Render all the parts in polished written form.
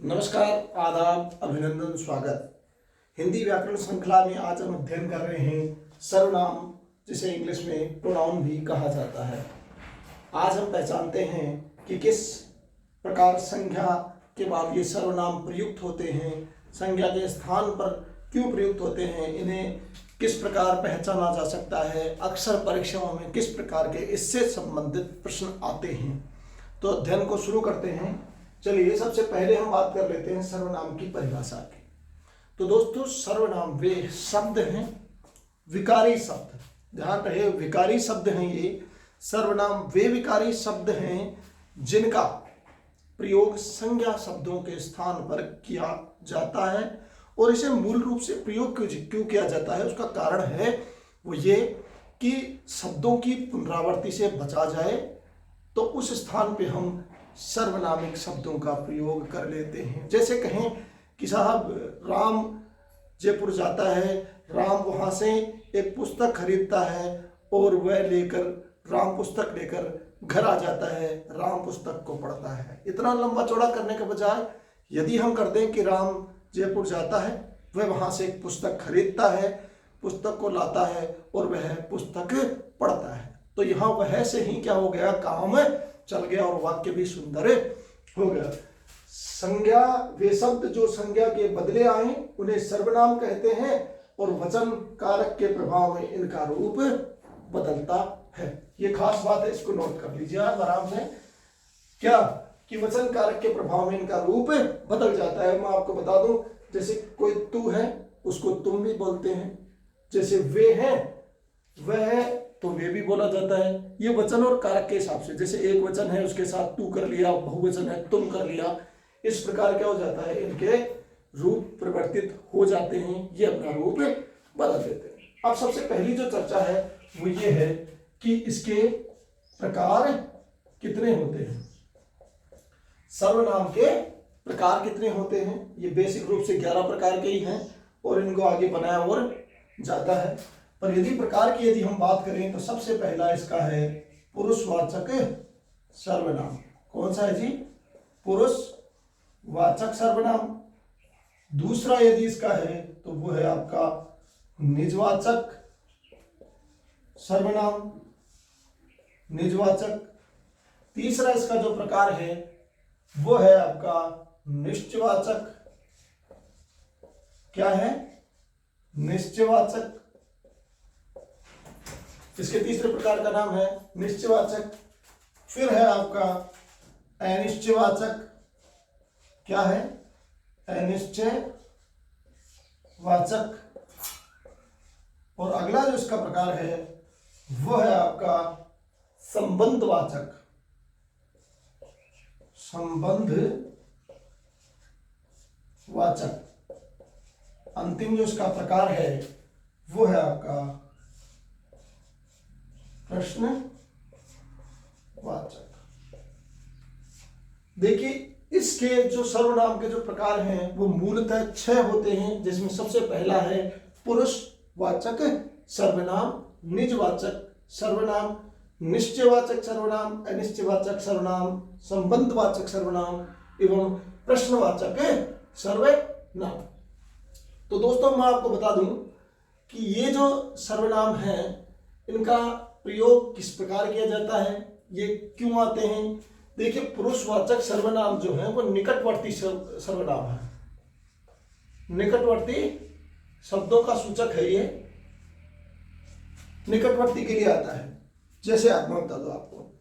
नमस्कार, आदाब, अभिनंदन, स्वागत। हिंदी व्याकरण श्रृंखला में आज हम अध्ययन कर रहे हैं सर्वनाम, जिसे इंग्लिश में प्रोनाउन भी कहा जाता है। आज हम पहचानते हैं कि किस प्रकार संज्ञा के बाद ये सर्वनाम प्रयुक्त होते हैं, संज्ञा के स्थान पर क्यों प्रयुक्त होते हैं, इन्हें किस प्रकार पहचाना जा सकता है, अक्सर परीक्षाओं में किस प्रकार के इससे संबंधित प्रश्न आते हैं। तो अध्ययन को शुरू करते हैं। चलिए, सबसे पहले हम बात कर लेते हैं सर्वनाम की परिभाषा की। तो दोस्तों, सर्वनाम वे शब्द हैं, विकारी शब्द, ध्यान रहे विकारी शब्द हैं ये। सर्वनाम वे विकारी शब्द हैं जिनका प्रयोग संज्ञा शब्दों के स्थान पर किया जाता है। और इसे मूल रूप से प्रयोग क्यों किया जाता है, उसका कारण है वो ये कि शब्दों की पुनरावृत्ति से बचा जाए, तो उस स्थान पे हम सर्वनामिक शब्दों का प्रयोग कर लेते हैं। जैसे कहें कि साहब राम जयपुर जाता है, राम वहाँ से एक पुस्तक खरीदता है और वह राम पुस्तक लेकर घर आ जाता है, राम पुस्तक को पढ़ता है। इतना लंबा चौड़ा करने के बजाय यदि हम कर दें कि राम जयपुर जाता है, वह वहाँ से एक पुस्तक खरीदता है, पुस्तक को लाता है और वह पुस्तक पढ़ता है, तो यहाँ वह से ही क्या हो गया, काम चल गया और वाक्य भी सुंदर हो गया। संज्ञा वे शब्द जो संज्ञा के बदले आए उन्हें सर्वनाम कहते हैं और वचन कारक के प्रभाव में इनका रूप बदलता है। ये खास बात है, इसको नोट कर लीजिए आप आराम से। क्या कि वचन कारक के प्रभाव में इनका रूप बदल जाता है। मैं आपको बता दूं, जैसे कोई तू है उसको तुम भी बोलते हैं, जैसे वे हैं वह है तो वे भी बोला जाता है। ये वचन और कारक के हिसाब से, जैसे एक वचन है उसके साथ तू कर लिया, बहुवचन है तुम कर लिया, इस प्रकार क्या हो जाता है, इनके रूप परिवर्तित हो जाते हैं, ये अपना रूप बदल देते हैं। अब सबसे पहली जो चर्चा है वो ये है कि इसके प्रकार कितने होते हैं। सर्वनाम के प्रकार कितने होते हैं, ये बेसिक रूप से 11 प्रकार के ही हैं और इनको आगे बनाया और जाता है। पर यदि हम बात करें तो सबसे पहला इसका है पुरुषवाचक सर्वनाम। कौन सा है जी, पुरुषवाचक सर्वनाम। दूसरा यदि इसका है तो वो है आपका निजवाचक सर्वनाम, निजवाचक। तीसरा इसका जो प्रकार है वो है आपका निश्चयवाचक। क्या है, निश्चयवाचक। इसके तीसरे प्रकार का नाम है निश्चयवाचक। फिर है आपका अनिश्चयवाचक। क्या है, अनिश्चयवाचक। और अगला जो इसका प्रकार है वो है आपका संबंधवाचक, संबंधवाचक। अंतिम जो इसका प्रकार है वो है आपका प्रश्नवाचक। देखिए, इसके जो सर्वनाम के जो प्रकार हैं वो मूलतः 6 होते हैं, जिसमें सबसे पहला है पुरुषवाचक सर्वनाम, निजवाचक सर्वनाम, निश्चयवाचक सर्वनाम, अनिश्चयवाचक सर्वनाम, संबंधवाचक सर्वनाम एवं प्रश्नवाचक सर्वनाम। तो दोस्तों, मैं आपको बता दूं कि ये जो सर्वनाम हैं इनका प्रयोग किस प्रकार किया जाता है, ये क्यों आते हैं। देखिए, पुरुषवाचक सर्वनाम जो है वो निकटवर्ती सर्वनाम है, निकटवर्ती शब्दों का सूचक है, ये निकटवर्ती के लिए आता है। जैसे आप मैं बता दो आपको,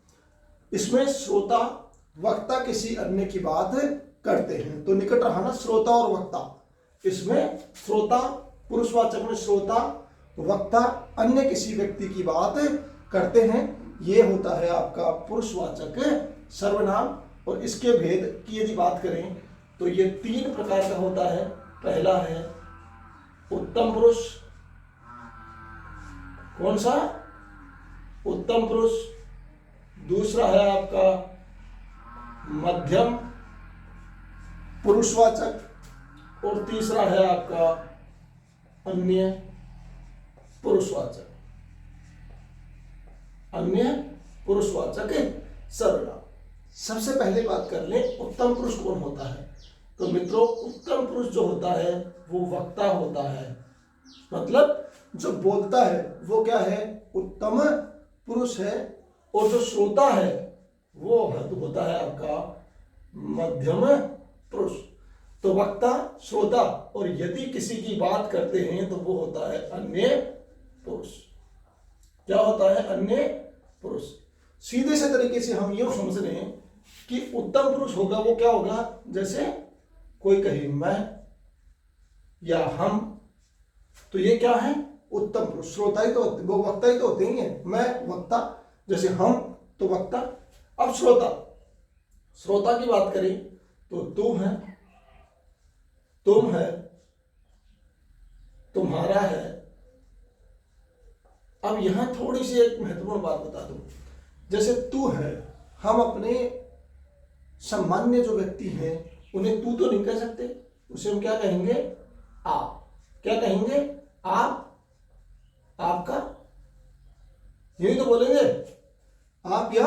इसमें श्रोता वक्ता किसी अन्य की बात करते हैं, तो निकट रहा ना श्रोता और वक्ता। इसमें श्रोता, पुरुषवाचक में श्रोता, वक्ता अन्य किसी व्यक्ति की बात करते हैं, ये होता है आपका पुरुषवाचक सर्वनाम। और इसके भेद की यदि बात करें तो ये 3 प्रकार का होता है। पहला है उत्तम पुरुष। कौन सा, उत्तम पुरुष। दूसरा है आपका मध्यम पुरुषवाचक और तीसरा है आपका अन्य पुरुषवाचक, अन्य पुरुषवाचक सर्वनाम। सबसे पहले बात कर लें उत्तम पुरुष कौन होता है। तो मित्रों उत्तम पुरुष जो होता है वो वक्ता होता है, मतलब जो बोलता है वो क्या है, उत्तम पुरुष है। और जो श्रोता है वो होता है आपका मध्यम पुरुष। तो वक्ता, श्रोता और यदि किसी की बात करते हैं तो वो होता है अन्य पुरुष। क्या होता है, अन्य पुरुष। सीधे से तरीके से हम ये समझ रहे हैं कि उत्तम पुरुष होगा वो क्या होगा, जैसे कोई कहे मैं या हम, तो ये क्या है, उत्तम पुरुष। श्रोता ही तो वो वक्ता ही तो होते ही हैं, मैं वक्ता, जैसे हम तो वक्ता। अब श्रोता, श्रोता की बात करें तो तू है, तुम है, तुम्हारा है। अब यहां थोड़ी सी एक महत्वपूर्ण बात बता दूं, जैसे तू है, हम अपने सामान्य जो व्यक्ति हैं उन्हें तू तो नहीं कह सकते, उसे हम क्या कहेंगे, आप। क्या कहेंगे, आप, आपका, यही तो बोलेंगे, आप या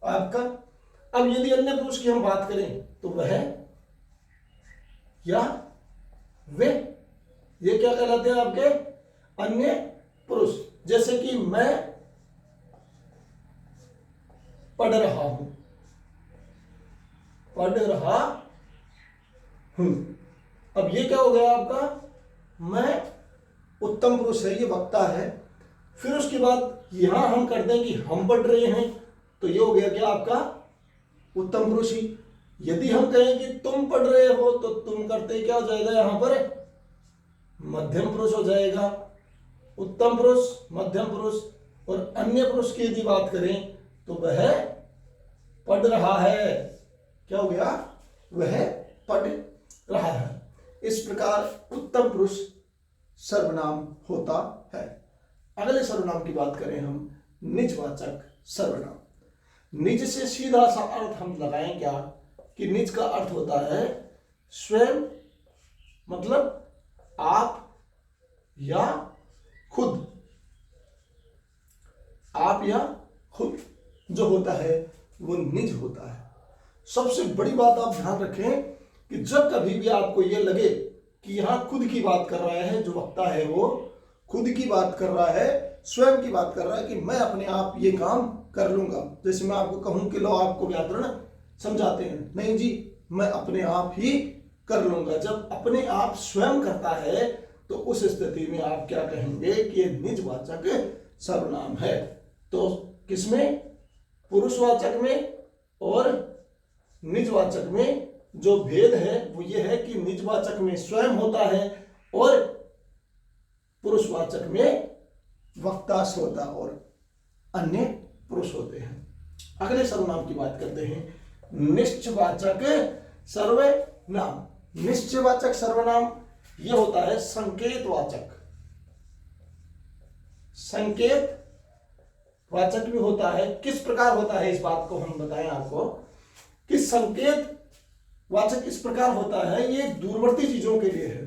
आपका। अब यदि अन्य पुरुष की हम बात करें तो वह या वे, ये क्या कहलाते हैं आपके अन्य पुरुष। जैसे कि मैं पढ़ रहा हूं, पढ़ रहा हूं। अब ये क्या हो गया आपका, मैं उत्तम पुरुष है, ये वक्ता है। फिर उसके बाद यहां हम कर दें कि हम पढ़ रहे हैं, तो ये हो गया क्या आपका उत्तम पुरुष ही। यदि हम कहें कि तुम पढ़ रहे हो तो तुम करते क्या हो जाएगा, यहां पर मध्यम पुरुष हो जाएगा। उत्तम पुरुष, मध्यम पुरुष। और अन्य पुरुष की यदि बात करें तो वह पढ़ रहा है, क्या हो गया, वह पढ़ रहा है। इस प्रकार उत्तम पुरुष सर्वनाम होता है। अगले सर्वनाम की बात करें हम, निजवाचक सर्वनाम। निज से सीधा सा अर्थ हम लगाएं क्या, कि निज का अर्थ होता है स्वयं, मतलब आप या खुद। आप या खुद जो होता है वो निज होता है। सबसे बड़ी बात आप ध्यान रखें कि जब कभी भी आपको यह लगे कि यहां खुद की बात कर रहा है, जो वक्ता है वो खुद की बात कर रहा है, स्वयं की बात कर रहा है कि मैं अपने आप ये काम कर लूंगा। जैसे मैं आपको कहूं कि लो आपको व्याकरण समझाते हैं, नहीं जी मैं अपने आप ही कर लूंगा। जब अपने आप स्वयं करता है तो उस स्थिति में आप क्या कहेंगे कि ये निजवाचक सर्वनाम है। तो किसमें, पुरुषवाचक में और निजवाचक में जो भेद है वो ये है कि निजवाचक में स्वयं होता है और पुरुषवाचक में वक्ता, श्रोता और अन्य पुरुष होते हैं। अगले सर्वनाम की बात करते हैं, निश्चयवाचक सर्वनाम। निश्चयवाचक सर्वनाम यह होता है संकेतवाचक। संकेत वाचक भी होता है। किस प्रकार होता है इस बात को हम बताएं आपको कि संकेत वाचक इस प्रकार होता है, ये दूरवर्ती चीजों के लिए है,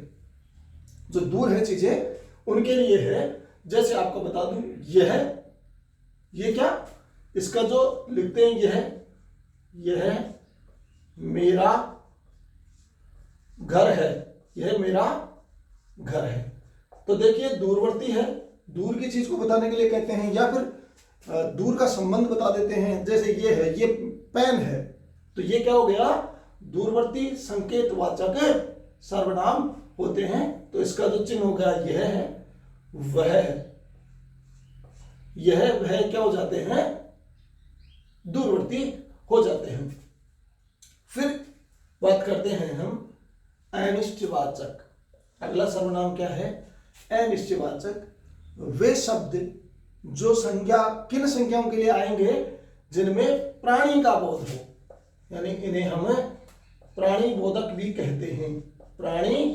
जो दूर है चीजें उनके लिए है। जैसे आपको बता दूं, यह है, ये क्या, इसका जो लिखते हैं यह मेरा घर है, यह मेरा घर है। तो देखिए दूरवर्ती है, दूर की चीज को बताने के लिए कहते हैं, या फिर दूर का संबंध बता देते हैं। जैसे ये है, ये पेन है, तो ये क्या हो गया, दूरवर्ती संकेतवाचक सर्वनाम होते हैं। तो इसका जो चिन्ह होगा यह है, वह है, यह वह क्या हो जाते हैं, दूरवर्ती हो जाते हैं। फिर बात करते हैं हम अनिश्चयवाचक। अगला सर्वनाम क्या है, अनिश्चयवाचक। वे शब्द जो संज्ञा, किन संज्ञाओं के लिए आएंगे, जिनमें प्राणी का बोध हो, यानी इन्हें हम प्राणी बोधक भी कहते हैं। प्राणी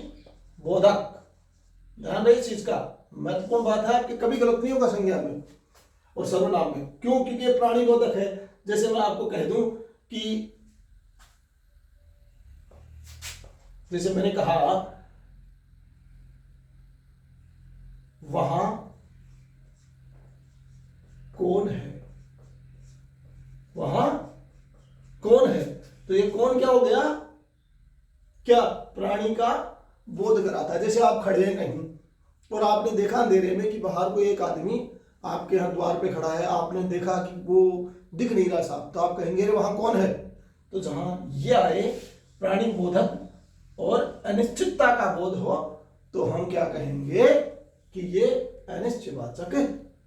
बोधक, ध्यान रहे इस चीज का, महत्वपूर्ण बात है आपकी, कभी गलत नहीं होगा संज्ञा में और सर्वनाम में। क्यों, क्योंकि ये प्राणी बोधक है। जैसे मैं आपको कह दूं कि जैसे मैंने कहा वहां कौन है, वहां कौन है, तो ये कौन क्या हो गया, क्या प्राणी का बोध कराता है। जैसे आप खड़े हैं कहीं और आपने देखा अंधेरे में कि बाहर कोई एक आदमी आपके यहाँ द्वार पे खड़ा है, आपने देखा कि वो दिख नहीं रहा साहब, तो आप कहेंगे अरे वहां कौन है। तो जहां ये आए प्राणी बोधक और अनिश्चितता का बोध हो, तो हम क्या कहेंगे कि ये अनिश्चयवाचक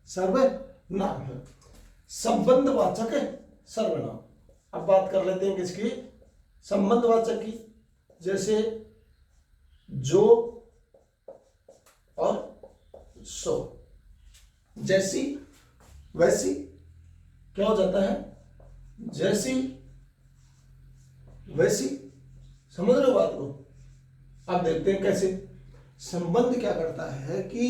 सर्वनाम है, संबंधवाचक सर्वनाम। अब बात कर लेते हैं किसकी, संबंधवाचक की। जैसे जो और सो, जैसी वैसी क्या हो जाता है, जैसी वैसी। समझ रहे हो बात को। अब देखते हैं कैसे। संबंध क्या करता है कि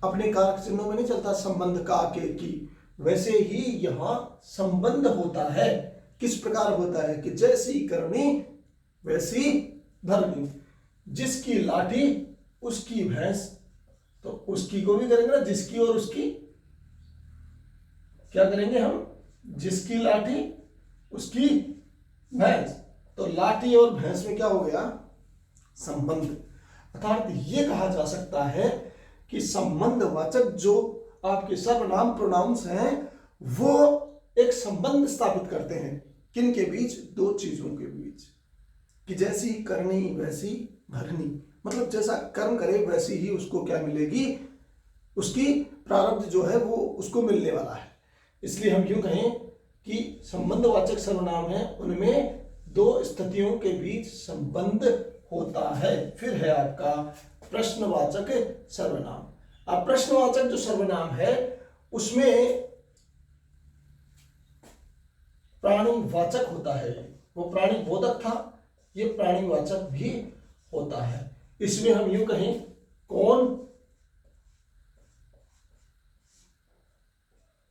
अपने कारक चिन्हों में नहीं चलता संबंध का के की, वैसे ही यहां संबंध होता है। किस प्रकार होता है कि जैसी करनी वैसी भरनी, जिसकी लाठी उसकी भैंस, तो उसकी को भी करेंगे ना, जिसकी और उसकी क्या करेंगे हम, जिसकी लाठी उसकी भैंस। तो लाठी और भैंस में क्या हो गया, संबंध। अर्थात ये कहा जा सकता है कि संबंधवाचक जो आपके सर्वनाम प्रोनाउंस हैं वो एक संबंध स्थापित करते हैं। किन के बीच, दो चीजों के बीच। कि जैसी करनी वैसी भरनी, मतलब जैसा कर्म करे वैसी ही उसको क्या मिलेगी, उसकी प्रारब्ध जो है वो उसको मिलने वाला है। इसलिए हम यूं कहें कि संबंधवाचक सर्वनाम है, उनमें दो स्थितियों के बीच संबंध होता है। फिर है आपका प्रश्नवाचक सर्वनाम। अब प्रश्नवाचक जो सर्वनाम है उसमें प्राणीवाचक होता है। वो प्राणी बोधक था, ये प्राणीवाचक भी होता है। इसमें हम यूं कहें कौन,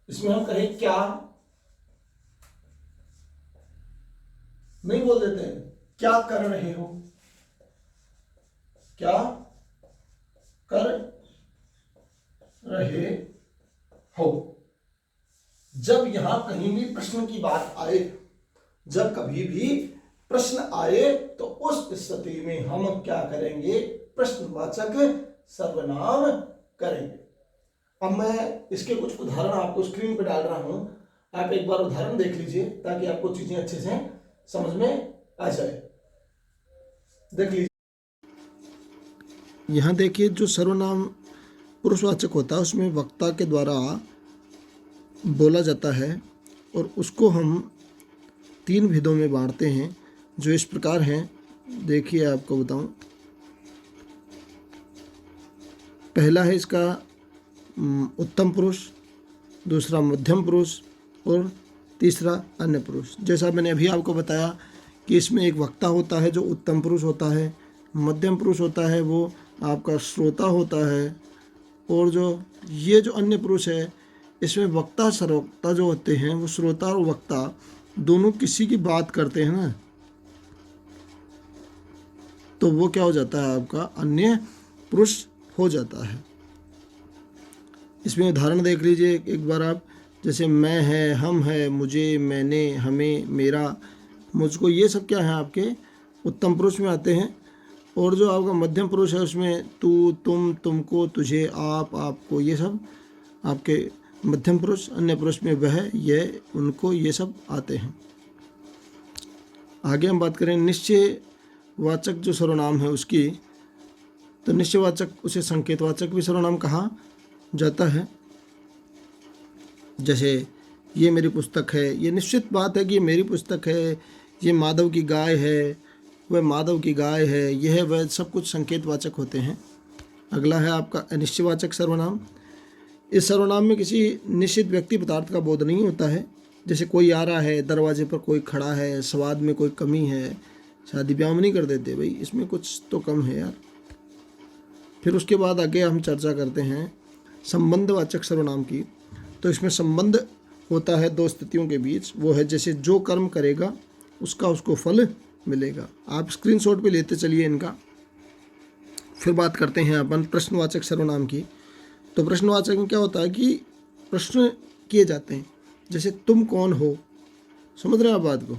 इसमें हम कहें क्या, नहीं बोल देते हैं, क्या कर रहे हो, क्या कर रहे हो। जब यहां कहीं भी प्रश्न की बात आए, जब कभी भी प्रश्न आए तो उस स्थिति में हम क्या करेंगे, प्रश्नवाचक सर्वनाम करेंगे। अब मैं इसके कुछ उदाहरण आपको स्क्रीन पर डाल रहा हूं, आप एक बार उदाहरण देख लीजिए ताकि आपको चीजें अच्छे से समझ में आ जाए। देख लीजिए, यहाँ देखिए जो सर्वनाम पुरुषवाचक होता है उसमें वक्ता के द्वारा बोला जाता है और उसको हम तीन भेदों में बांटते हैं जो इस प्रकार हैं। देखिए आपको बताऊं, पहला है इसका उत्तम पुरुष, दूसरा मध्यम पुरुष और तीसरा अन्य पुरुष। जैसा मैंने अभी आपको बताया कि इसमें एक वक्ता होता है जो उत्तम पुरुष होता है, मध्यम पुरुष होता है वो आपका श्रोता होता है, और जो ये जो अन्य पुरुष है इसमें वक्ता सर्वक्ता जो होते हैं वो श्रोता और वक्ता दोनों किसी की बात करते हैं ना, तो वो क्या हो जाता है आपका अन्य पुरुष हो जाता है। इसमें उदाहरण देख लीजिए एक बार आप, जैसे मैं है, हम है, मुझे, मैंने, हमें, मेरा, मुझको, ये सब क्या है आपके उत्तम पुरुष में आते हैं। और जो आपका मध्यम पुरुष है उसमें तू, तुम, तुमको, तुझे, आप, आपको, ये सब आपके मध्यम पुरुष। अन्य पुरुष में वह, यह, उनको, ये सब आते हैं। आगे हम बात करें निश्चयवाचक जो सर्वनाम है उसकी, तो निश्चयवाचक उसे संकेतवाचक भी सर्वनाम कहा जाता है। जैसे ये मेरी पुस्तक है, ये निश्चित बात है कि ये मेरी पुस्तक है, ये माधव की गाय है, वह माधव की गाय है, यह वह, सब कुछ संकेतवाचक होते हैं। अगला है आपका अनिश्चयवाचक सर्वनाम। इस सर्वनाम में किसी निश्चित व्यक्ति पदार्थ का बोध नहीं होता है। जैसे कोई आ रहा है, दरवाजे पर कोई खड़ा है, स्वाद में कोई कमी है, शादी ब्याह में नहीं कर देते भाई, इसमें कुछ तो कम है यार। फिर उसके बाद आगे हम चर्चा करते हैं संबंधवाचक सर्वनाम की। तो इसमें संबंध होता है दो स्थितियों के बीच, वो है जैसे जो कर्म करेगा उसका उसको फल मिलेगा। आप स्क्रीनशॉट पे लेते चलिए इनका। फिर बात करते हैं अपन प्रश्नवाचक सर्वनाम की। तो प्रश्नवाचक में क्या होता है कि प्रश्न किए जाते हैं, जैसे तुम कौन हो, समझ रहे हैं आप बात को।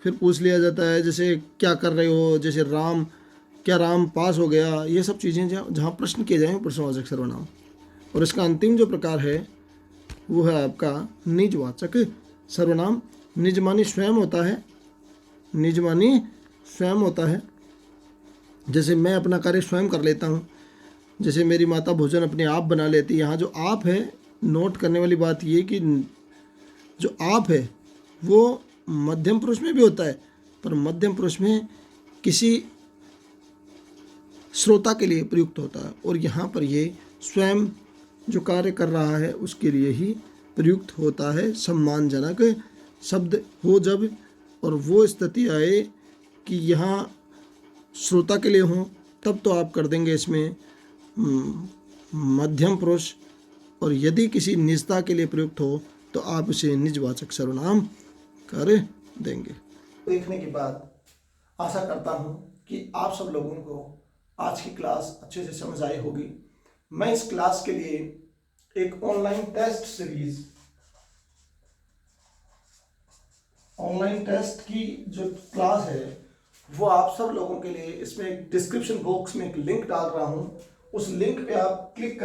फिर पूछ लिया जाता है जैसे क्या कर रहे हो, जैसे राम, क्या राम पास हो गया, ये सब चीज़ें जहाँ प्रश्न किए जाएँ प्रश्नवाचक सर्वनाम। और इसका अंतिम जो प्रकार है वो है आपका निजवाचक सर्वनाम। निज मानी स्वयं होता है, निज मानी स्वयं होता है। जैसे मैं अपना कार्य स्वयं कर लेता हूँ, जैसे मेरी माता भोजन अपने आप बना लेती है। यहाँ जो आप है, नोट करने वाली बात ये कि जो आप है वो मध्यम पुरुष में भी होता है, पर मध्यम पुरुष में किसी श्रोता के लिए प्रयुक्त होता है, और यहाँ पर ये स्वयं जो कार्य कर रहा है उसके लिए ही प्रयुक्त होता है। सम्मानजनक शब्द हो जब, और वो स्थिति आए कि यहाँ श्रोता के लिए हो, तब तो आप कर देंगे इसमें मध्यम पुरुष, और यदि किसी निजता के लिए प्रयुक्त हो तो आप इसे निजवाचक सर्वनाम कर देंगे। देखने के बाद आशा करता हूँ कि आप सब लोगों को आज की क्लास अच्छे से समझ आई होगी। मैं इस क्लास के लिए एक online test series, online test की जो क्लास है वो आप सब लोगों के लिए इसमें एक डिस्क्रिप्शन बॉक्स में एक लिंक डाल रहा हूं। उस लिंक पे आप क्लिक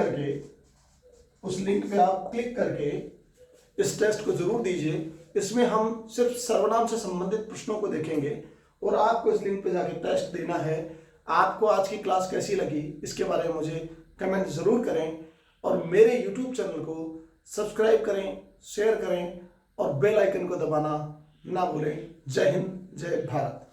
करके इस टेस्ट को जरूर दीजिए। इसमें हम सिर्फ सर्वनाम से संबंधित प्रश्नों को देखेंगे और आपको इस लिंक पे जाके टेस्ट देना है। आपको आज की क्लास कैसी लगी इसके बारे में मुझे कमेंट जरूर करें, और मेरे YouTube चैनल को सब्सक्राइब करें, शेयर करें और बेल आइकन को दबाना ना भूलें। जय हिंद, जय भारत।